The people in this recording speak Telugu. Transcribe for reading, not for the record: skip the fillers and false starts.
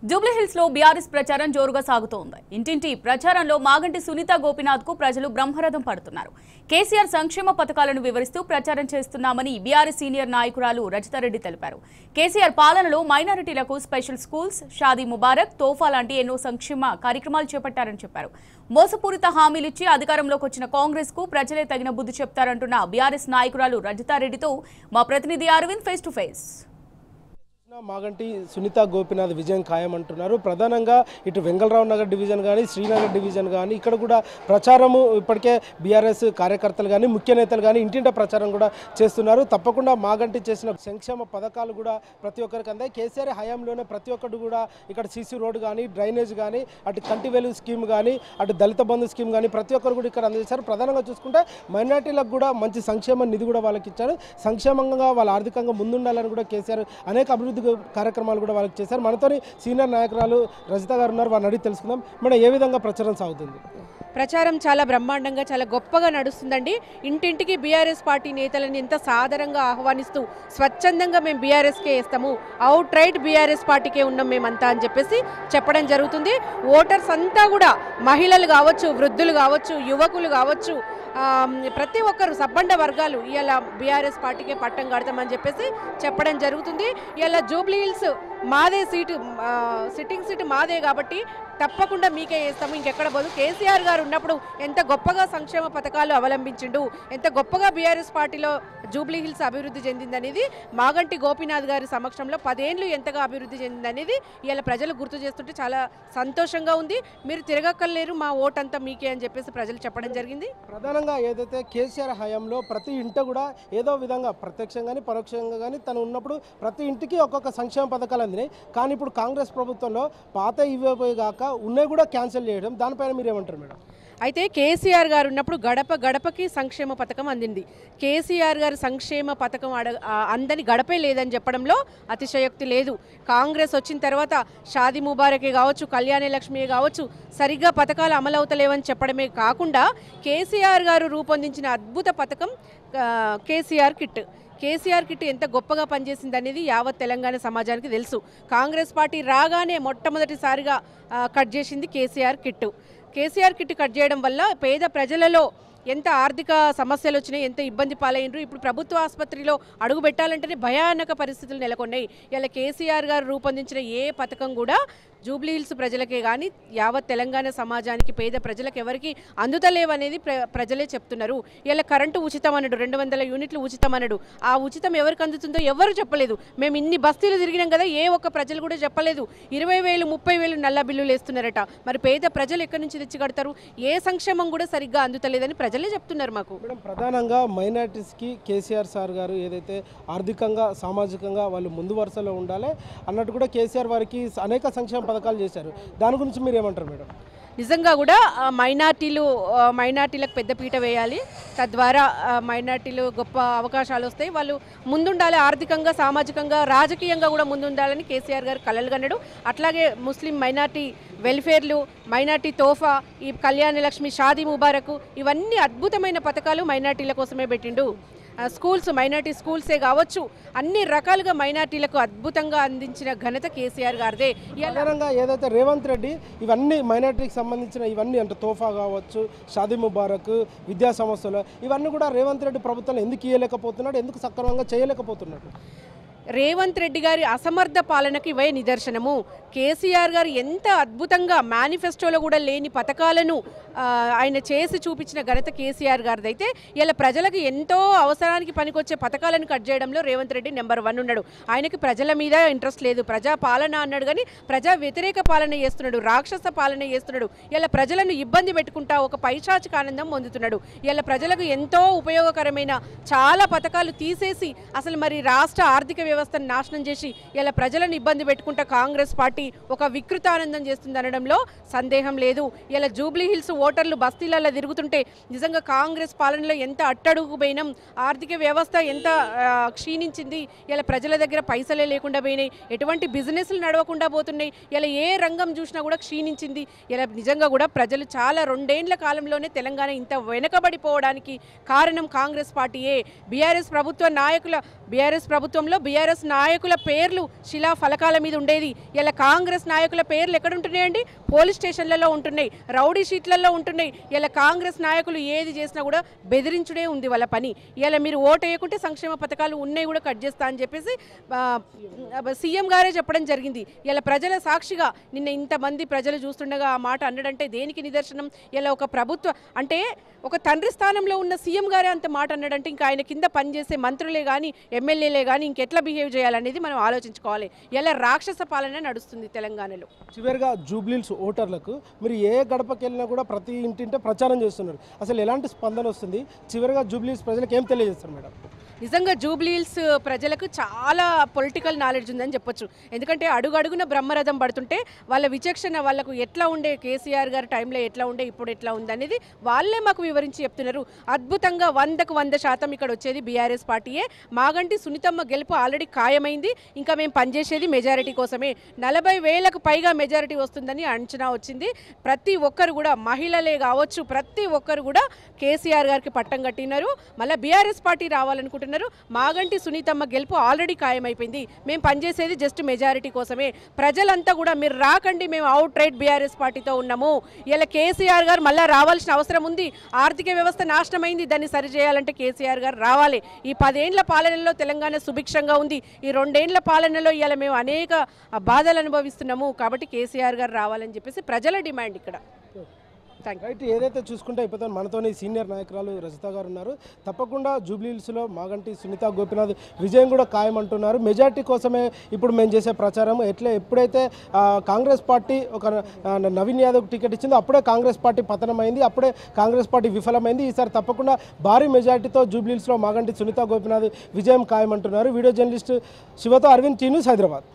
జూబ్లీహిల్స్ లో బీఆర్ఎస్ ప్రచారం జోరుగా సాగుతోంది. ఇంటింటి ప్రచారంలో మాగంటి సునీత గోపీనాథ్ కు ప్రజలు బ్రహ్మరథం పడుతున్నారు. కేసీఆర్ సంక్షేమ పథకాలను వివరిస్తూ ప్రచారం చేస్తున్నామని బీఆర్ఎస్ సీనియర్ నాయకురాలు రజితారెడ్డి తెలిపారు. కేసీఆర్ పాలనలో మైనారిటీలకు స్పెషల్ స్కూల్స్, షాదీ ముబారక్, తోఫా లాంటి ఎన్నో సంక్షేమ కార్యక్రమాలు చేపట్టారని చెప్పారు. మోసపూరిత హామీలిచ్చి అధికారంలోకి వచ్చిన కాంగ్రెస్ కు ప్రజలే తగిన బుద్ధి చెప్తారంటున్న బీఆర్ఎస్ నాయకురాలు రజితారెడ్డితో మా ప్రతినిధి Arvind face to face. Maganti Sunitha Gopinath విజయం ఖాయమంటున్నారు. ప్రధానంగా ఇటు వెంగళరావు నగర్ డివిజన్ కానీ శ్రీనగర్ డివిజన్ కానీ ఇక్కడ కూడా ప్రచారము ఇప్పటికే బీఆర్ఎస్ కార్యకర్తలు కానీ ముఖ్య నేతలు కానీ ఇంటింట ప్రచారం కూడా చేస్తున్నారు. తప్పకుండా మాగంటి చేసిన సంక్షేమ పథకాలు కూడా ప్రతి ఒక్కరికి అందాయి. కేసీఆర్ హయాంలోనే ప్రతి ఒక్కరు కూడా ఇక్కడ సీసీ రోడ్డు కానీ డ్రైనేజ్ కానీ అటు కంటివేలు స్కీమ్ కానీ అటు దళిత బంధు స్కీమ్ కానీ ప్రతి ఒక్కరు కూడా ఇక్కడ అందజేశారు. ప్రధానంగా చూసుకుంటే మైనార్టీలకు కూడా మంచి సంక్షేమ నిధి కూడా వాళ్ళకి ఇచ్చారు. సంక్షేమంగా వాళ్ళు ఆర్థికంగా ముందుండాలని కూడా కేసీఆర్ అనేక అభివృద్ధి కార్యక్రమాలు కూడా వాళ్ళకి చేశారు. మనతో సీనియర్ నాయకురాలు రజిత గారు ఉన్నారు, వారిని అడిగి తెలుసుకుందాం. మేడం, ఏ విధంగా ప్రచారం సాగుతుంది? ప్రచారం చాలా బ్రహ్మాండంగా చాలా గొప్పగా నడుస్తుందండి. ఇంటింటికి బీఆర్ఎస్ పార్టీ నేతలను ఎంత సాదరంగా ఆహ్వానిస్తూ స్వచ్ఛందంగా మేము బీఆర్ఎస్కే వేస్తాము, అవుట్ రైట్ బీఆర్ఎస్ పార్టీకే ఉన్నాం మేమంతా అని చెప్పేసి చెప్పడం జరుగుతుంది. ఓటర్స్ అంతా కూడా మహిళలు కావచ్చు, వృద్ధులు కావచ్చు, యువకులు కావచ్చు, ప్రతి ఒక్కరు సబ్బండ వర్గాలు ఇలా బీఆర్ఎస్ పార్టీకే పట్టం కడతామని చెప్పేసి చెప్పడం జరుగుతుంది. ఇలా జూబ్లీహిల్స్ మాదే సీటు, సిట్టింగ్ సీటు మాదే కాబట్టి తప్పకుండా మీకే వేస్తాము, ఇంకెక్కడ పోదు. కేసీఆర్ గారు ఉన్నప్పుడు ఎంత గొప్పగా సంక్షేమ పథకాలు అవలంబించిండు, ఎంత గొప్పగా బీఆర్ఎస్ పార్టీలో జూబ్లీహిల్స్ అభివృద్ధి చెందిందనేది మాగంటి గోపీనాథ్ గారి సమక్షంలో 10 ఏళ్ళు ఎంతగా అభివృద్ధి చెందిందనేది ఇలా ప్రజలు గుర్తు చేస్తుంటే చాలా సంతోషంగా ఉంది. మీరు తిరగక్కర్లేరు, మా ఓటంతా మీకే అని చెప్పేసి ప్రజలు చెప్పడం జరిగింది. ప్రధానంగా ఏదైతే కేసీఆర్ హయాంలో ప్రతి ఇంట కూడా ఏదో విధంగా ప్రత్యక్షంగా కానీ పరోక్షంగా కానీ తను ఉన్నప్పుడు ప్రతి ఇంటికి ఒక్కొక్క సంక్షేమ పథకాలు అందినాయి. కానీ ఇప్పుడు కాంగ్రెస్ ప్రభుత్వంలో పాత ఇవ్వబోయే కాక ఉన్నాయి కూడా క్యాన్సిల్ చేయడం, దానిపైన మీరు ఏమంటారు మేడం? అయితే కేసీఆర్ గారు ఉన్నప్పుడు గడప గడపకి సంక్షేమ పథకం అందింది. కేసీఆర్ గారు సంక్షేమ పథకం అందని గడపే లేదని చెప్పడంలో అతిశయోక్తి లేదు. కాంగ్రెస్ వచ్చిన తర్వాత షాదీ ముబారకే కావచ్చు, కళ్యాణ లక్ష్మి కావచ్చు, సరిగ్గా పథకాలు అమలవుతలేవని చెప్పడమే కాకుండా కేసీఆర్ గారు రూపొందించిన అద్భుత పథకం కేసీఆర్ కిట్. కేసీఆర్ కిట్ ఎంత గొప్పగా పనిచేసింది అనేది యావత్ తెలంగాణ సమాజానికి తెలుసు. కాంగ్రెస్ పార్టీ రాగానే మొట్టమొదటిసారిగా కట్ చేసింది KCR kit. KCR kit cut చేయడం వల్ల పేద ప్రజలలో ఎంత ఆర్థిక సమస్యలు వచ్చినాయి, ఎంత ఇబ్బంది పాలైనరు. ఇప్పుడు ప్రభుత్వ ఆసుపత్రిలో అడుగు పెట్టాలంటేనే భయానక పరిస్థితులు నెలకొన్నాయి. ఇలా కేసీఆర్ గారు రూపొందించిన ఏ పథకం కూడా జూబ్లీహిల్స్ ప్రజలకే కానీ యావత్ తెలంగాణ సమాజానికి పేద ప్రజలకు ఎవరికి అందుతలేవనేది ప్రజలే చెప్తున్నారు. ఇలా కరెంటు ఉచితం అన్నాడు, 200 యూనిట్లు ఉచితం అన్నాడు. ఆ ఉచితం ఎవరికి అందుతుందో ఎవరు చెప్పలేదు. మేము ఇన్ని బస్తీలు తిరిగినాం కదా, ఏ ఒక్క ప్రజలు కూడా చెప్పలేదు. 20,000 30,000 నల్ల బిల్లులు వేస్తున్నారట. మరి పేద ప్రజలు ఎక్కడి నుంచి తెచ్చి కడతారు? ఏ సంక్షేమం కూడా సరిగ్గా అందుతలేదని ప్రజలే చెప్తున్నారు మాకు. మేడం, ప్రధానంగా మైనారిటీస్కి కేసీఆర్ సార్ గారు ఏదైతే ఆర్థికంగా సామాజికంగా వాళ్ళు ముందు వరుసలో ఉండాలి అన్నట్టు కూడా కేసీఆర్ వారికి అనేక సంక్షేమ పథకాలు చేశారు. దాని గురించి మీరు ఏమంటారు మేడం? నిజంగా కూడా మైనార్టీలకు పెద్దపీట వేయాలి. తద్వారా మైనార్టీలు గొప్ప అవకాశాలు వస్తాయి. వాళ్ళు ముందుండాలి, ఆర్థికంగా సామాజికంగా రాజకీయంగా కూడా ముందుండాలని కేసీఆర్ గారు కలలు కన్నాడు. అట్లాగే ముస్లిం మైనార్టీ వెల్ఫేర్లు, మైనార్టీ తోఫా, ఈ కళ్యాణ లక్ష్మి, షాదీ ముబారక్, ఇవన్నీ అద్భుతమైన పథకాలు మైనార్టీల కోసమే పెట్టిండు. స్కూల్స్, మైనార్టీ స్కూల్సే కావచ్చు, అన్ని రకాలుగా మైనార్టీలకు అద్భుతంగా అందించిన ఘనత కేసీఆర్ గారిదే. ప్రధానంగా ఏదైతే రేవంత్ రెడ్డి ఇవన్నీ మైనార్టీకి సంబంధించిన ఇవన్నీ అంటే తోఫా కావచ్చు, షాదీ ముబారక్, విద్యా సంస్థలు, ఇవన్నీ కూడా రేవంత్ రెడ్డి ప్రభుత్వంలో ఎందుకు ఇవ్వలేకపోతున్నాడు, ఎందుకు సక్రమంగా చేయలేకపోతున్నాడు? రేవంత్ రెడ్డి గారి అసమర్థ పాలనకి ఇవే నిదర్శనము. కేసీఆర్ గారు ఎంత అద్భుతంగా మేనిఫెస్టోలో కూడా లేని పథకాలను ఆయన చేసి చూపించిన ఘనత కేసీఆర్ గారిది. అయితే ఇలా ప్రజలకు ఎంతో అవసరానికి పనికొచ్చే పథకాలను కట్ చేయడంలో రేవంత్ రెడ్డి నెంబర్ 1 ఉన్నాడు. ఆయనకి ప్రజల మీద ఇంట్రెస్ట్ లేదు, ప్రజా పాలన అన్నాడు కానీ ప్రజా వ్యతిరేక పాలన చేస్తున్నాడు, రాక్షస పాలన చేస్తున్నాడు. ఇలా ప్రజలను ఇబ్బంది పెట్టుకుంటా ఒక పైశాచిక ఆనందం పొందుతున్నాడు. ఇలా ప్రజలకు ఎంతో ఉపయోగకరమైన చాలా పథకాలు తీసేసి అసలు మరి రాష్ట్ర ఆర్థిక వ్యవస్థను నాశనం చేసి ఇలా ప్రజలను ఇబ్బంది పెట్టుకుంటా కాంగ్రెస్ పార్టీ ఒక వికృతానందం చేస్తుంది అనడంలో సందేహం లేదు. ఇలా జూబ్లీహిల్స్ ఓటర్లు బస్తీలలో తిరుగుతుంటే నిజంగా కాంగ్రెస్ పాలనలో ఎంత అట్టడుగు పోయినాం, ఆర్థిక వ్యవస్థ ఎంత క్షీణించింది, ఇలా ప్రజల దగ్గర పైసలే లేకుండా పోయినాయి, ఎటువంటి బిజినెస్లు నడవకుండా పోతున్నాయి, ఇలా ఏ రంగం చూసినా కూడా క్షీణించింది. ఇలా నిజంగా కూడా ప్రజలు చాలా 2 ఏళ్ల కాలంలోనే తెలంగాణ ఇంత వెనకబడిపోవడానికి కారణం కాంగ్రెస్ పార్టీయే. బీఆర్ఎస్ ప్రభుత్వంలో బీఆర్ఎస్ నాయకుల పేర్లు శిలా ఫలకాల మీద ఉండేది. ఇలా కాంగ్రెస్ నాయకుల పేర్లు ఎక్కడ ఉంటున్నాయండి? పోలీస్ స్టేషన్లలో ఉంటున్నాయి, రౌడీ షీట్లలో ఉంటున్నాయి. ఇలా కాంగ్రెస్ నాయకులు ఏది చేసినా కూడా బెదిరించుడే ఉంది వాళ్ళ పని. ఇలా మీరు ఓటు వేయకుంటే సంక్షేమ పథకాలు ఉన్నాయి కూడా కట్ చేస్తా అని చెప్పేసి సీఎం గారే చెప్పడం జరిగింది. ఇలా ప్రజల సాక్షిగా నిన్న ఇంతమంది ప్రజలు చూస్తుండగా ఆ మాట అన్నడంటే దేనికి నిదర్శనం? ఇలా ఒక ప్రభుత్వ అంటే ఒక తండ్రి స్థానంలో ఉన్న సీఎం గారే అంత మాట అన్నాడంటే ఇంకా ఆయన కింద పనిచేసే మంత్రులే కానీ ఎమ్మెల్యేలే కానీ ఇంకెట్లా బిహేవ్ చేయాలనేది మనం ఆలోచించుకోవాలి. ఇలా రాక్షస పాలన నడుస్తుంది తెలంగాణలో. చివరిగా జూబ్లీహిల్స్ ఓటర్లకు మీరు ఏ గడపకి వెళ్ళినా కూడా ప్రతి ఇంటింటే ప్రచారం చేస్తున్నారు. అసలు ఎలాంటి స్పందన వస్తుంది? చివరిగా జూబ్లీహిల్స్ ప్రజలకు ఏం తెలియజేస్తారు మేడం? నిజంగా జూబ్లీహిల్స్ ప్రజలకు చాలా పొలిటికల్ నాలెడ్జ్ ఉందని చెప్పొచ్చు. ఎందుకంటే అడుగడుగున బ్రహ్మరథం పడుతుంటే వాళ్ళ విచక్షణ, వాళ్ళకు ఎట్లా ఉండే కేసీఆర్ గారి టైంలో ఎట్లా ఉండే ఇప్పుడు ఎట్లా ఉంది అనేది వాళ్ళే మాకు వివరించి చెప్తున్నారు. అద్భుతంగా 100కు 100% ఇక్కడ వచ్చేది బీఆర్ఎస్ పార్టీయే. మాగంటి సునీతమ్మ గెలుపు ఆల్రెడీ ఖాయమైంది. ఇంకా మేము పనిచేసేది మెజారిటీ కోసమే. 40,000కు పైగా మెజారిటీ వస్తుందని అంచనా వచ్చింది. ప్రతి ఒక్కరు కూడా మహిళలే కావచ్చు, ప్రతి ఒక్కరు కూడా కేసీఆర్ గారికి పట్టం కట్టినారు. మళ్ళీ బీఆర్ఎస్ పార్టీ రావాలనుకుంటున్నారు. మాగంటి సునీతమ్మ గెలుపు ఆల్రెడీ ఖాయమైపోయింది. మేము పనిచేసేది జస్ట్ మెజారిటీ కోసమే. ప్రజలంతా కూడా మీరు రాకండి, మేము అవుట్ రైట్ బీఆర్ఎస్ పార్టీతో ఉన్నాము. ఇలా కేసీఆర్ గారు మళ్ళీ రావాల్సిన అవసరం ఉంది. ఆర్థిక వ్యవస్థ నాశనమైంది, దాన్ని సరిచేయాలంటే కేసీఆర్ గారు రావాలి. ఈ 10 ఏళ్ల పాలనలో తెలంగాణ సుభిక్షంగా ఉంది. ఈ 2 ఏళ్ల పాలనలో ఇలా మేము అనేక బాధలు అనుభవిస్తున్నాము. కాబట్టి కేసీఆర్ గారు రావాలని చెప్పేసి ప్రజల డిమాండ్ ఇక్కడ. రైట్, ఏదైతే చూసుకుంటే అయిపోతే మనతోని సీనియర్ నాయకురాలు రజిత గారు ఉన్నారు. తప్పకుండా జూబ్లీహిల్స్లో మాగంటి సునీత గోపీనాథ్ విజయం కూడా ఖాయం అంటున్నారు. మెజార్టీ కోసమే ఇప్పుడు మేము చేసే ప్రచారం. ఎప్పుడైతే కాంగ్రెస్ పార్టీ ఒక నవీన్ యాదవ్ టికెట్ ఇచ్చిందో అప్పుడే కాంగ్రెస్ పార్టీ పతనమైంది, అప్పుడే కాంగ్రెస్ పార్టీ విఫలమైంది. ఈసారి తప్పకుండా భారీ మెజార్టీతో జూబ్లీహిల్స్లో మాగంటి సునీత గోపీనాథ్ విజయం ఖాయం అంటున్నారు. వీడియో జర్నలిస్ట్ శివతో అరవింద్, టీ న్యూస్, హైదరాబాద్.